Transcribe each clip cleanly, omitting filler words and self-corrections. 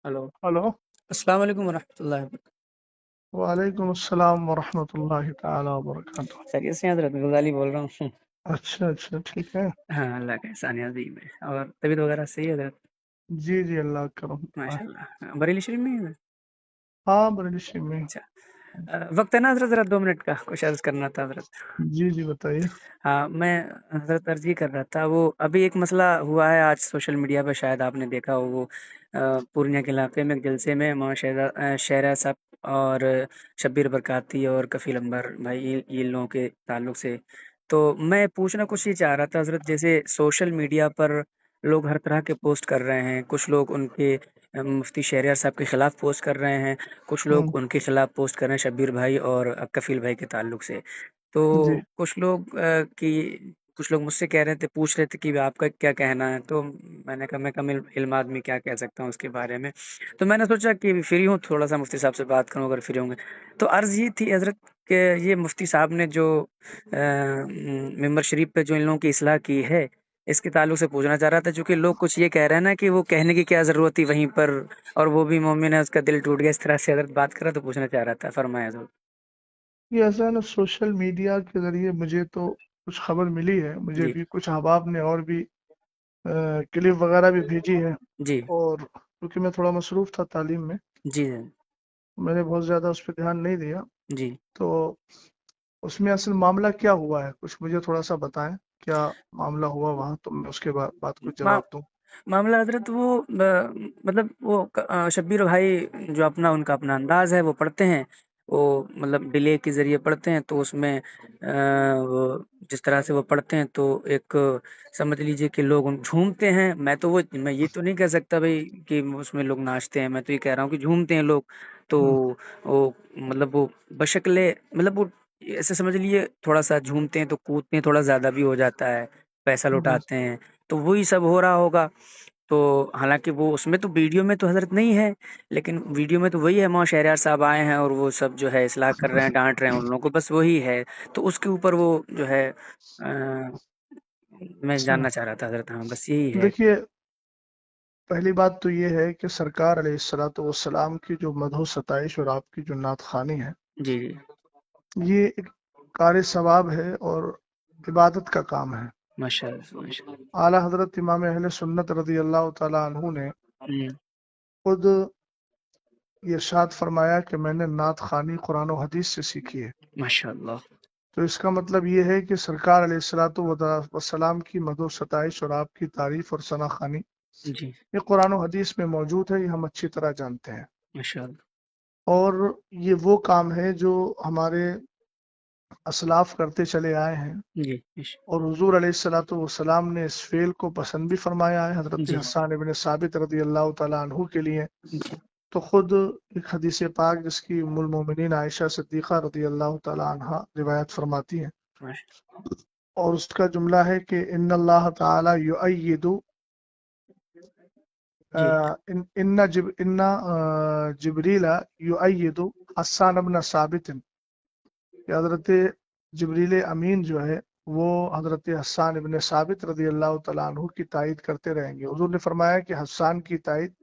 Hello. Hello. अस्सलाम वालेकुम वरहमतुल्लाहि वबरकातुहू। वालेकुम अस्सलाम वरहमतुल्लाहि ताला वबरकातुह। खैरियत से हज़रत गज़ाली बोल रहा हूँ। अच्छा अच्छा, ठीक है। हाँ, अल्लाह का एहसान है अज़ीम है। और तबीयत वगैरह सही है हज़रत? जी जी, अल्लाह का करम है। माशाल्लाह। बरेली शरीफ में ही है? हाँ, बरेली में। अच्छा। वक्त है ना हज़रत, ज़रा 2 मिनट का कुछ अर्ज़ करना था हज़रत। जी जी, बताइए। हाँ, मैं हज़रत अर्ज़ ये कर रहा था, वो अभी एक मसला हुआ है आज सोशल मीडिया पे, शायद आपने देखा हो। वो पूर्णिया के इलाके में एक जलसे में शहरा साहब और शब्बीर बरकाती और कफ़ील अंबर भाई, ये लोगों के ताल्लुक से। तो मैं पूछना कुछ ये चाह रहा था हज़रत, जैसे सोशल मीडिया पर लोग हर तरह के पोस्ट कर रहे हैं। कुछ लोग उनके मुफ्ती शहरियार साहब के ख़िलाफ़ पोस्ट कर रहे हैं, कुछ लोग हम्म। उनके ख़िलाफ़ पोस्ट कर रहे हैं शब्बीर भाई और कफ़ील भाई के ताल्लुक से। तो जी कुछ लोग मुझसे कह रहे थे, पूछ रहे थे कि आपका क्या कहना है। तो मैंने कहा, मैं कम इल्म आदमी क्या कह सकता हूँ उसके बारे में। तो मैंने सोचा कि फ्री हूँ, थोड़ा सा मुफ्ती साहब से बात करूँ अगर फ्री होंगे। तो अर्ज़ ये थी हज़रत कि ये मुफ्ती साहब ने जो मिंबर शरीफ पे जो इन लोगों की इस्लाह की है, इसके ताल्लुक से पूछना चाह रहा था। चूँकि लोग कुछ ये कह रहे हैं ना कि वो कहने की क्या ज़रूरत थी वहीं पर, और वो भी मोमिन है, उसका दिल टूट गया, इस तरह से हज़रत बात करा। तो पूछना चाह रहा था, फरमाएँ हज़रत। ये ऐसा है ना, सोशल मीडिया के जरिए मुझे तो कुछ खबर मिली है। मुझे जी, भी कुछ अहबाब ने और भी क्लिप वगैरह भी भेजी है। जी, और क्योंकि मैं थोड़ा मसरूफ था तालीम में, जी, मैंने बहुत ज़्यादा उस पर ध्यान नहीं दिया। जी। तो उसमें असल मामला क्या हुआ है, कुछ मुझे थोड़ा सा बताएं। क्या मामला हुआ वहाँ, तो मैं उसके बाद कुछ मा जवाब दूं। मामला हज़रत वो मतलब वो शब्बीर भाई जो उनका अपना अंदाज़ है वो पढ़ते हैं। वो मतलब डिले के ज़रिए पढ़ते हैं, तो उसमें वो जिस तरह से वो पढ़ते हैं, तो एक समझ लीजिए कि लोग उन झूमते हैं। मैं ये तो नहीं कह सकता भई कि उसमें लोग नाचते हैं, मैं तो ये कह रहा हूँ कि झूमते हैं लोग। तो हम्म, वो मतलब वो बशक्ले मतलब वो ऐसे समझ लीजिए, थोड़ा-सा झूमते हैं तो कूदते हैं, थोड़ा ज़्यादा भी हो जाता है, पैसा जी। लुटाते हैं। तो वही सब हो रहा होगा। तो हालाँकि वो उसमें तो वीडियो में तो हज़रत नहीं है, लेकिन वीडियो में तो वही है, मौलाना शहरयार साहब आए हैं और वो सब जो है इस्लाह कर रहे हैं, डाँट रहे हैं उन लोगों को, बस वही है। तो उसके ऊपर वो जो है मैं अच्छा, जानना चाह रहा था हज़रत। हाँ, बस यही है। देखिए, पहली बात तो ये है कि सरकार अलैहिस्सलातु वस्सलाम की जो मदहो सताइश और आपकी जो नात खानी है, जी, जी। ये एक कार सवाब है और इबादत का काम है। माशाअल्लाह, माशाअल्लाह। आला हजरत इमाम अहले सुन्नत रदी अल्लाह तआला अन्हु ने हुँ, खुद ये इरशाद फरमाया कि मैंने नात खानी कुरान और हदीस से सीखी है। माशाअल्लाह। तो इसका मतलब ये है कि सरकार अलैहिस्सलातु वस्सलाम की मदहो सताइश और आपकी तारीफ और सना खानी जी, ये कुरान और हदीस में मौजूद है, ये हम अच्छी तरह जानते हैं। माशाअल्लाह। और ये वो काम है जो हमारे असलाफ करते चले आए हैं। जी, और हुजूर अलैहिस्सलातु वस्सलाम ने इस फेल को पसंद भी फरमाया है। हजरत जी, हस्सान इब्न साबित रदी अल्लाह तआला अन्हु के लिए जी, तो खुद एक हदीस पाक जिसकी उम्मुल मोमिनीन आयशा सिद्दीक़ा रदी अल्लाह तआला अन्हा रिवायत फरमाती हैं, माशा और उसका जुमला है कि इन्नल्लाह तआला युअय्यिदु जी, इन्ना जिब्रीला युअय्यिदु हस्सान इब्न साबित। कि हजरत जबरील अमीन जो है वो हजरत हस्सान इब्न साबित रदी अल्लाह तआला अन्हु की तायद करते रहेंगे। हुजूर ने फरमाया कि हस्सान की तायद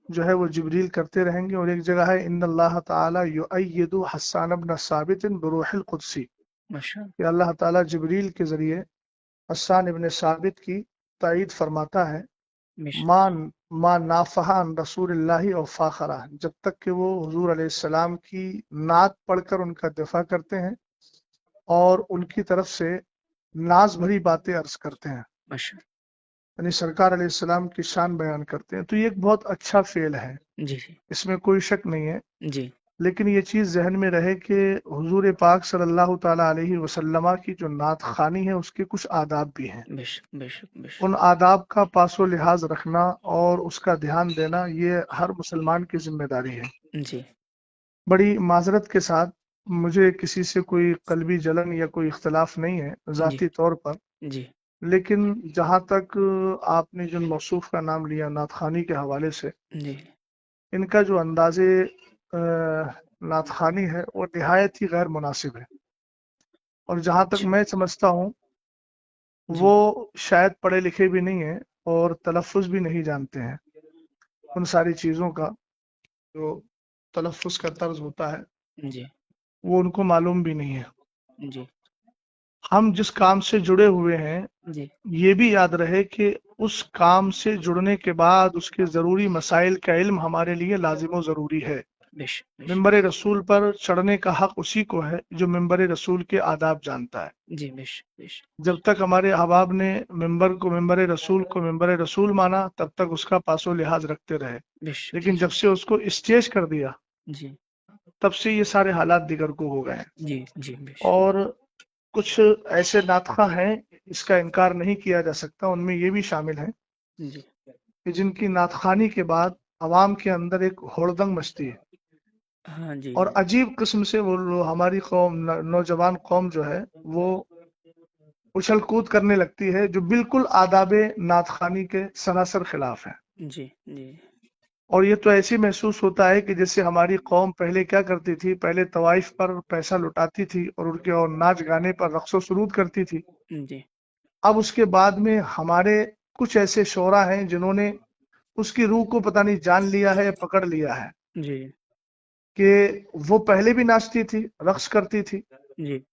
जो है वो जिब्रील करते रहेंगे। और एक जगह है इन्नल्लाह ताला युअय्यिदु हस्सान इब्न साबित बिरूहिल कुदसी, माशाअल्लाह। कि अल्लाह ताला जिब्रील के जरिए हस्सान इब्न साबित की तायद फरमाता है। मिश मान मा नाफहा रसूलुल्लाहि और फाखरा, जब तक कि वो हुजूर अलैहिस्सलाम की नात पढ़कर उनका दिफा करते हैं और उनकी तरफ से नाज भरी बातें अर्ज करते हैं, माशा यानी सरकार अलैहिस्सलाम की शान बयान करते हैं। तो ये एक बहुत अच्छा फेल है, जी, जी, इसमें कोई शक नहीं है। जी। लेकिन ये चीज़ जहन में रहे कि हुजूर पाक सल्लल्लाहु ताला अलैहि वसल्लमा की जो नात खानी है उसके कुछ आदाब भी हैं। बेशक, बेशक, उन बेशक। आदाब का पासो लिहाज रखना और उसका ध्यान देना ये हर मुसलमान की जिम्मेदारी है। जी, बड़ी माजरत के साथ, मुझे किसी से कोई कल्बी जलन या कोई इख्तलाफ नहीं है जी, ज़ाती तौर पर। जी, लेकिन जहाँ तक आपने जिन मौसूफ का नाम लिया नाथखानी के हवाले से, जी, इनका जो अंदाज़े नाथखानी है वो निहायत ही गैर मुनासिब है। और जहाँ तक अच्छा, मैं समझता हूँ जी, वो शायद पढ़े लिखे भी नहीं है और तलफ़ुज़ भी नहीं जानते हैं। उन सारी चीज़ों का जो तलफ़ुज़ का तर्ज होता है जी वो उनको मालूम भी नहीं है। जी हम जिस काम से जुड़े हुए हैं जी ये भी याद रहे कि उस काम से जुड़ने के बाद उसके ज़रूरी मसाइल का इल्म हमारे लिए लाजिम व ज़रूरी है। बेशक बेशक मिंबर रसूल पर चढ़ने का हक उसी को है जो मिंबर रसूल के आदाब जानता है। जी बेशक बेशक जब तक हमारे अहबाब ने मिंबर रसूल माना तब तक उसका पासो लिहाज रखते रहे, बेशक लेकिन जब से उसको स्टेज कर दिया जी तब से ये सारे हालात दिगर को हो गए हैं। जी जी बेशक और कुछ ऐसे नातखा हैं, इसका इनकार नहीं किया जा सकता, उनमें ये भी शामिल है जी कि जिनकी नातखानी के बाद अवाम के अंदर एक होड़दंग मचती है हाँ जी और अजीब किस्म से वो हमारी कौम नौजवान कौम जो है वो उछल कूद करने लगती है जो बिल्कुल आदाबे नातखानी के सरासर खिलाफ है। जी जी और ये तो ऐसी महसूस होता है कि जैसे हमारी कौम पहले क्या करती थी, पहले तवाइफ पर पैसा लुटाती थी और उनके और नाच गाने पर रक्सो सुरूद करती थी। जी अब उसके बाद में हमारे कुछ ऐसे शोरा हैं जिन्होंने उसकी रूह को पता नहीं जान लिया है या पकड़ लिया है जी कि वो पहले भी नाचती थी, रक्स करती थी। जी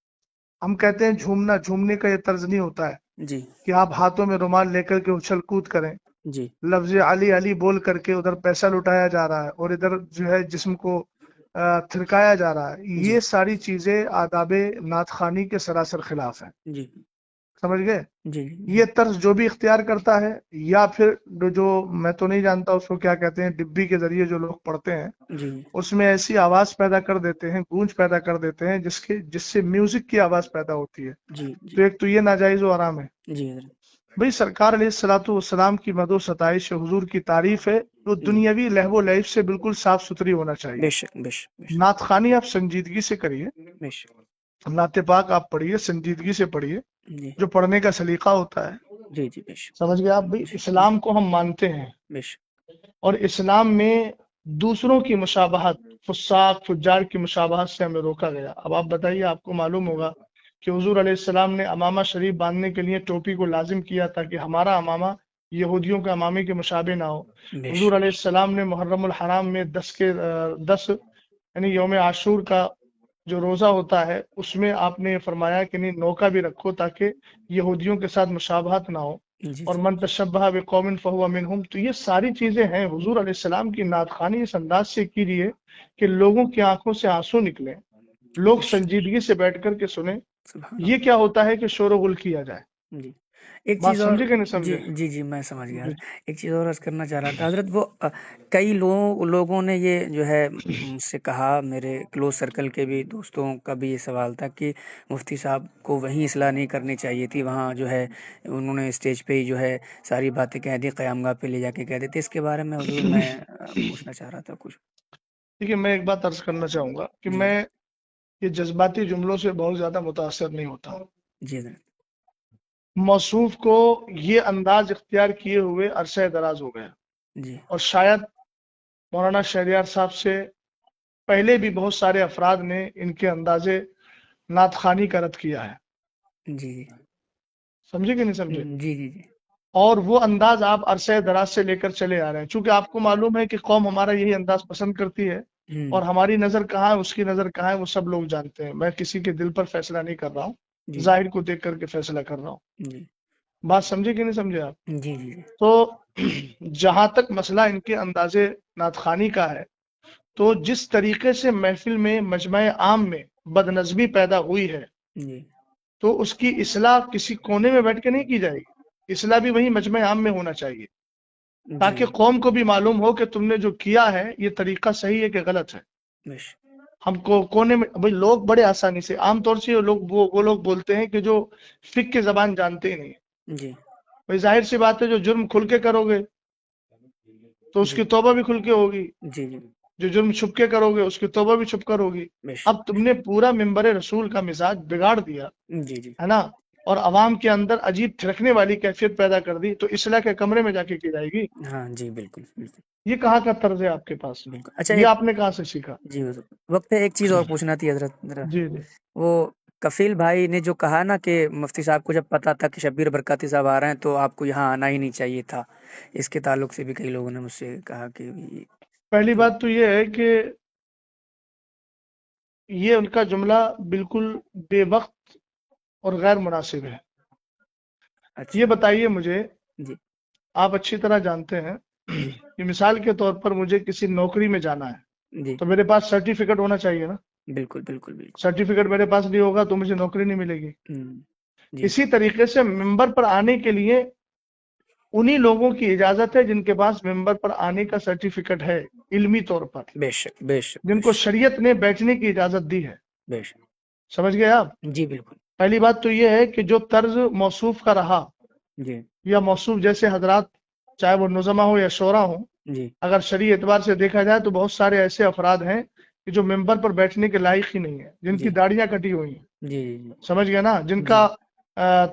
हम कहते हैं झूमना, झूमने का ये तर्ज नहीं होता है जी कि आप हाथों में रुमाल लेकर के उछल कूद करें, जी लफ्ज अली अली बोल करके उधर पैसा लुटाया जा रहा है और इधर जो है जिस्म को थिरकाया जा रहा है। जी ये सारी चीजें आदाबे नातखानी के सरासर खिलाफ है। जी समझ गए? जी ये तर्ज जो भी इख्तियार करता है या फिर जो मैं तो नहीं जानता उसको क्या कहते हैं, डिब्बी के जरिए जो लोग पढ़ते हैं जी उसमें ऐसी आवाज पैदा कर देते हैं, गूंज पैदा कर देते हैं जिससे म्यूजिक की आवाज पैदा होती है। जी तो जी एक तो ये नाजायज व हराम है। जी हज़रत भाई सरकार अलैहिस्सलातु वस्सलाम की मदो सताइश हुजूर की तारीफ है तो जी दुनियावी लहवो लैब से बिल्कुल साफ सुथरी होना चाहिए। बेशक बेशक बेशक नातखानी आप संजीदगी से करिए, बेशक नाते पाक आप पढ़िए, संजीदगी से पढ़िए, जी जो पढ़ने का सलीका होता है। जी जी बेशक समझ गए आप? भाई जी जी इस्लाम को हम मानते हैं बेशक और इस्लाम में दूसरों की मुशाबहत, फुस्साक फुज्जार की मुशाबहत से हमें रोका गया। अब आप बताइए, आपको मालूम होगा कि हुजूर अलैहिस्सलाम ने अमामा शरीफ बांधने के लिए टोपी को लाजिम किया ताकि हमारा अमामा यहूदियों के अमामे के मुशाबे ना हो। हुजूर बेशक अलैहिस्सलाम ने मुहर्रमुल हराम में 10 यानी यौम आशूर का जो रोजा होता है उसमें आपने फरमाया कि नहीं, नौका भी रखो ताकि यहूदियों के साथ मुशाबहत ना हो। जी और जी मन तशब्बह बिकौमिन फहुवा मिनहुम, तो ये सारी चीजें हैं हुजूर अलैहिस्सलाम की नातखानी इस अंदाज से की रही है कि लोगों की आंखों से आंसू निकले, लोग बेशक संजीदगी से बैठ कर के सुने। सुभान ये अल्लाह क्या होता है कि शोर गुल किया जाए। जी एक बात चीज़ और समझे कि नहीं जी समझे? जी जी मैं समझ गया। जी एक चीज़ और अर्ज करना चाह रहा था हजरत, वो कई लोगों ने ये जो है मुझसे कहा, मेरे क्लोज सर्कल के भी दोस्तों का भी ये सवाल था कि मुफ्ती साहब को वहीं इस्लाह नहीं करनी चाहिए थी, वहाँ जो है उन्होंने स्टेज पे ही जो है सारी बातें कह दी, क़यामगाह पे ले जाके कह देते। इसके बारे में हुजूर मैं पूछना चाह रहा था कुछ। ठीक है, मैं एक बात अर्ज करना चाहूंगा कि जी मैं ये जज्बाती जुमलों से बहुत ज्यादा मुतासर नहीं होता। जी हजरत मौसूफ को ये अंदाज इख्तियार किए हुए अरसा दराज हो गया जी और शायद मौलाना शहरियार साहब से पहले भी बहुत सारे अफराद ने इनके अंदाजे नातखानी का रद्द किया है। जी समझे कि नहीं समझे? जी जी जी और वो अंदाज आप अरसे दराज से लेकर चले आ रहे हैं, क्योंकि आपको मालूम है कि कौम हमारा यही अंदाज पसंद करती है और हमारी नजर कहाँ है, उसकी नजर कहाँ है, वो सब लोग जानते हैं। मैं किसी के दिल पर फैसला नहीं कर रहा हूँ, जी जाहिर को देख करके फैसला कर रहा हूँ। जी बात समझे कि नहीं समझे आप? जी जी तो जहां तक मसला इनके अंदाजे नातखानी का है, तो जिस तरीके से महफिल में मजमा आम में बदनज़मी पैदा हुई है जी तो उसकी इस्लाह किसी कोने में बैठ के नहीं की जाएगी, इस्लाह भी वही मजमा आम में होना चाहिए जी ताकि कौम को भी मालूम हो कि तुमने जो किया है ये तरीका सही है कि गलत है। बेश हमको कोने में भाई लोग बड़े आसानी से, आमतौर से वो लोग बोलते हैं कि जो फिक की जबान जानते ही नहीं है। जी भाई जाहिर सी बात है, जो जुर्म खुल के करोगे तो जी उसकी तौबा भी खुल के होगी, जी जी जो जुर्म छुप के करोगे उसकी तौबा भी छुप कर होगी। बेश अब तुमने पूरा मिंबर रसूल का मिजाज बिगाड़ दिया जी जी है ना, और अवाम के अंदर अजीब थिरकने वाली कैफियत पैदा कर दी, तो इस्लाह के कमरे में जाके की जाएगी? हाँ जी बिल्कुल बिल्कुल ये कहाँ का तर्ज है आपके पास? बिल्कुल। अच्छा ये एक आपने कहाँ से सीखा? जी हुजूर, वक्त है, एक चीज़ और पूछना थी हजरत जरा। जी जी वो کفیل بھائی نے جو کہا نا کہ مفتی صاحب کو جب پتا تھا کہ شبیر برکاتی صاحب آ رہے ہیں تو آپ کو یہاں آنا ہی نہیں چاہیے تھا، اس کے تعلق سے بھی کئی لوگوں نے مجھ سے کہا کہ پہلی بات تو یہ ہے کہ یہ ان کا جملہ بالکل بے وقت اور غیر مناسب ہے۔ اچھا یہ بتائیے مجھے، جی آپ اچھی طرح جانتے ہیں جی کہ مثال کے طور پر مجھے کسی نوکری میں جانا ہے جی تو میرے پاس سرٹیفکیٹ ہونا چاہیے نا۔ بالکل بالکل بالکل سرٹیفکیٹ میرے پاس نہیں ہوگا تو مجھے نوکری نہیں ملے گی۔ جی اسی طریقے سے ممبر پر آنے کے لیے انہی لوگوں کی اجازت ہے جن کے پاس ممبر پر آنے کا سرٹیفکیٹ ہے علمی طور پر، بے شک بے شک جن کو شریعت نے بیٹھنے کی اجازت دی ہے۔ بے شک سمجھ گئے آپ؟ جی بالکل پہلی بات تو یہ ہے کہ جو طرز موصوف کا رہا جی یا موصوف جیسے حضرات، چاہے وہ نظما ہو یا شورا ہو، جی اگر شرعی اعتبار سے دیکھا جائے تو بہت سارے ایسے افراد ہیں کہ جو ممبر پر بیٹھنے کے لائق ہی نہیں ہیں، جن کی جی داڑیاں کٹی ہوئی ہیں، جی جی سمجھ گئے نا، جن جی کا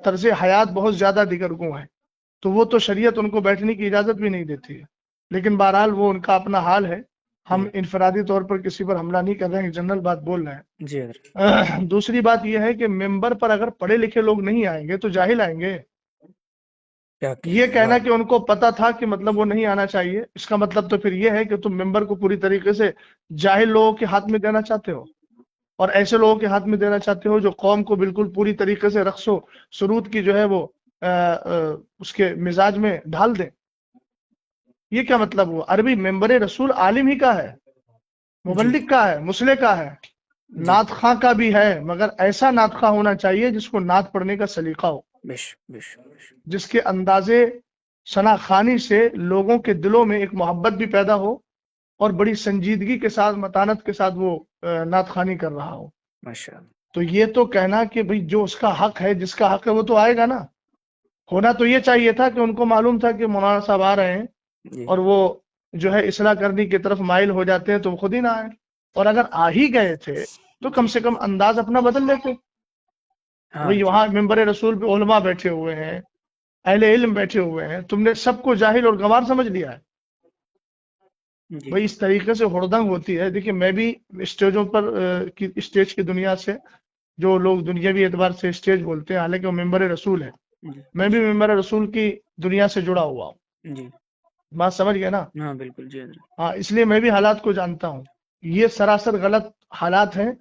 طرز حیات بہت زیادہ دیگرگوں ہے، تو وہ تو شریعت ان کو بیٹھنے کی اجازت بھی نہیں دیتی ہے۔ لیکن بہرحال وہ ان کا اپنا حال ہے، ہم جی انفرادی طور پر کسی پر حملہ نہیں کر رہے ہیں، جنرل بات بول رہے ہیں۔ جی حضرت دوسری بات یہ ہے کہ ممبر پر اگر پڑھے لکھے لوگ نہیں آئیں گے تو جاہل آئیں گے۔ کیا یہ کہتے ہیں، کہنا واہ کہ ان کو پتا تھا کہ مطلب وہ نہیں آنا چاہیے، اس کا مطلب تو پھر یہ ہے کہ تم ممبر کو پوری طریقے سے جاہل لوگوں کے ہاتھ میں دینا چاہتے ہو، اور ایسے لوگوں کے ہاتھ میں دینا چاہتے ہو جو قوم کو بالکل پوری طریقے سے رقص و سرود کی جو ہے وہ اس کے مزاج میں ڈھال دیں۔ یہ کیا مطلب ہوا؟ عربی ممبر رسول عالم ہی کا ہے، جی مبلغ کا ہے، مسلح کا ہے، جی نعت خواں کا بھی ہے، مگر ایسا نعت خواں ہونا چاہیے جس کو نعت پڑھنے کا سلیقہ ہو، بے شک بے شک بے شک جس کے اندازے ثنا خوانی سے لوگوں کے دلوں میں ایک محبت بھی پیدا ہو اور بڑی سنجیدگی کے ساتھ، متانت کے ساتھ وہ نعت خوانی کر رہا ہو۔ ماشاء اللہ تو یہ تو کہنا کہ بھئی جو اس کا حق ہے، جس کا حق ہے وہ تو آئے گا نا۔ ہونا تو یہ چاہیے تھا کہ ان کو معلوم تھا کہ مولانا صاحب آ رہے ہیں جی اور وہ جو ہے اصلاح کرنے کی طرف مائل ہو جاتے ہیں تو وہ خود ہی نہ آئے، اور اگر آ ہی گئے تھے تو کم جی سے کم انداز اپنا بدل لیتے۔ ہاں بھئی جی وہاں ممبر رسول پہ علماء بیٹھے ہوئے ہیں، اہل علم بیٹھے ہوئے ہیں، تم نے سب کو جاہل اور گنوار سمجھ لیا ہے۔ جی بھئی اس طریقے سے ہڑدنگ ہوتی ہے۔ دیکھیے میں بھی اسٹیجوں پر اسٹیج کی دنیا سے، جو لوگ دنیاوی اعتبار سے اسٹیج بولتے ہیں حالانکہ وہ ممبر رسول ہے، جی میں بھی ممبر رسول کی دنیا سے جڑا ہوا ہوں، جی بات سمجھ گئے نا۔ ہاں بالکل جی حضرت ہاں، اس لیے میں بھی حالات کو جانتا ہوں، یہ سراسر غلط حالات ہیں،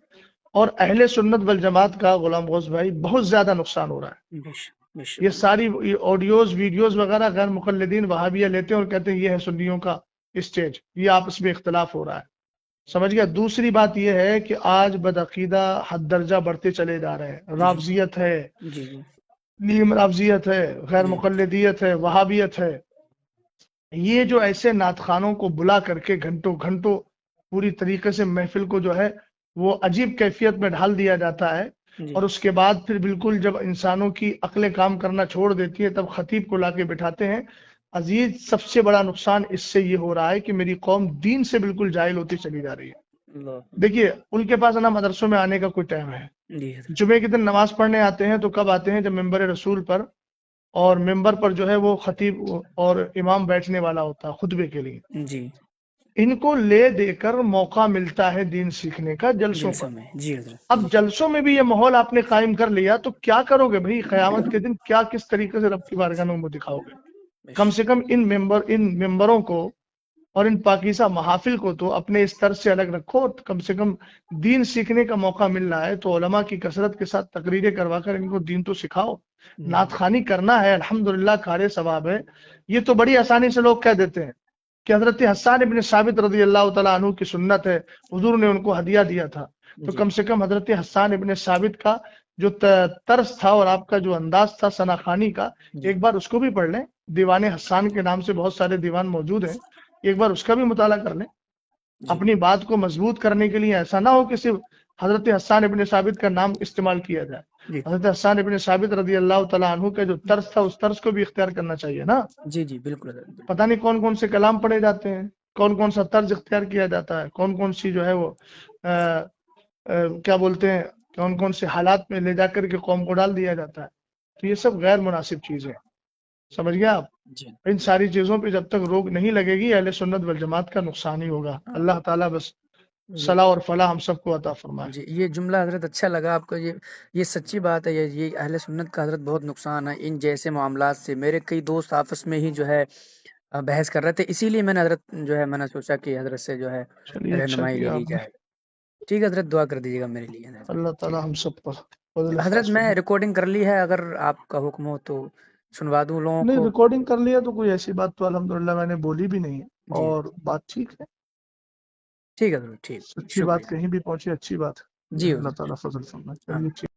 اور اہل سنت والجماعت کا غلام غوث بھائی بہت زیادہ نقصان ہو رہا ہے۔ بے شک بے یہ شک ساری آڈیوز ویڈیوز وغیرہ غیر مقلدین وہابیہ لیتے ہیں اور کہتے ہیں یہ ہے سنیوں کا اسٹیج، یہ آپس میں اختلاف ہو رہا ہے، سمجھ گیا۔ دوسری بات یہ ہے کہ آج بدعقیدہ حد درجہ بڑھتے چلے جا رہے ہیں، جی رافضیت ہے، جی جی نیم رافضیت ہے، غیر جی مقلدیت ہے، وہابیت ہے۔ یہ جو ایسے نعت خوانوں کو بلا کر کے گھنٹوں گھنٹوں پوری طریقے سے محفل کو جو ہے وہ عجیب کیفیت میں ڈھال دیا جاتا ہے، جی اور اس کے بعد پھر بالکل جب انسانوں کی عقلیں کام کرنا چھوڑ دیتی ہے تب خطیب کو لا کے بٹھاتے ہیں۔ عزیز، سب سے بڑا نقصان اس سے یہ ہو رہا ہے کہ میری قوم دین سے بالکل جاہل ہوتی چلی جا رہی ہے۔ اللہ دیکھیے ان کے پاس نا مدرسوں میں آنے کا کوئی ٹائم ہے، جی حضرت جمعے کے دن نماز پڑھنے آتے ہیں تو کب آتے ہیں؟ جب ممبر رسول پر اور ممبر پر جو ہے وہ خطیب اور امام بیٹھنے والا ہوتا ہے خطبے کے لیے، جی ان کو لے دے کر موقع ملتا ہے دین سیکھنے کا جلسوں پر۔ جلسوں میں جی حضرت اب جلسوں میں بھی یہ ماحول آپ نے قائم کر لیا تو کیا کرو گے بھائی؟ قیامت کے دن کیا کس طریقے سے رب کی بارگاہ میں منہ دکھاؤ گے؟ بے کم شک سے کم ان ممبروں کو اور ان پاکیزہ محافل کو تو اپنے اس طرز سے الگ رکھو، کم سے کم دین سیکھنے کا موقع مل رہا ہے تو علماء کی کثرت کے ساتھ تقریریں کروا کر ان کو دین تو سکھاؤ۔ نعت خوانی کرنا ہے، الحمدللہ کار ثواب ہے۔ یہ تو بڑی آسانی سے لوگ کہہ دیتے ہیں کہ حضرت حسان ابن ثابت رضی اللہ تعالیٰ عنہ کی سنت ہے، حضور نے ان کو ہدیہ دیا تھا، تو جی کم سے کم حضرت حسان ابن ثابت کا جو طرز تھا اور آپ کا جو انداز تھا ثنا خوانی کا، جی ایک بار اس کو بھی پڑھ لیں۔ دیوان حسان کے نام سے بہت سارے دیوان موجود ہیں، ایک بار اس کا بھی مطالعہ کر لیں۔ جی اپنی بات کو مضبوط کرنے کے لیے ایسا نہ ہو کہ صرف حضرت حسان ابن ثابت کا نام استعمال کیا جائے، جی حضرت حسان ابن ثابت رضی اللہ تعالیٰ عنہ کا جو طرز تھا اس طرز کو بھی اختیار کرنا چاہیے نا۔ جی جی بالکل حضرت بالکل پتہ نہیں کون کون سے کلام پڑھے جاتے ہیں، کون کون سا طرز اختیار کیا جاتا ہے، کون کون سی جو ہے وہ کیا بولتے ہیں، کون کون سے حالات میں لے جا کر کے قوم کو ڈال دیا جاتا ہے۔ تو یہ سب غیر مناسب چیزیں ہیں، سمجھ گیا آپ؟ جی ان ساری چیزوں پہ جب تک روک نہیں لگے گی اہل سنت والجماعت کا نقصان ہی ہوگا۔ اللہ تعالیٰ بس یہ صلاح اور فلاح ہم سب کو عطا فرمائے. جی یہ جملہ حضرت اچھا لگا آپ کو. یہ سچی بات ہے. یہ اہل سنت کا حضرت بہت نقصان ہے ان جیسے معاملات سے. میرے کئی دوست آپس میں ہی جو ہے بحث کر رہے تھے, اسی لیے میں نے حضرت جو ہے میں نے سوچا کہ حضرت سے جو ہے چلیے اچھا رہنمائی لے کیا لی آپ نے. جائے. ٹھیک ہے حضرت, دعا کر دیجیے گا میرے لیے. اللہ ٹھیک تعالی ہم سب پر فضل حضرت, خاص میں فرمائے. ریکارڈنگ کر لی ہے, اگر آپ کا حکم ہو تو سنوا دوں لوگوں نہیں کو. ریکارڈنگ کر لیا تو کوئی ایسی بات تو الحمدللہ میں نے بولی بھی نہیں ہے, جی اور بات ٹھیک ہے. ٹھیک ہے حضرت, ٹھیک, سچی بات شکریہ. کہیں بھی پہنچے اچھی بات ہے. جی اللہ حضرت, تعالیٰ فضل فرمائے. آمین. چلیے ٹھیک.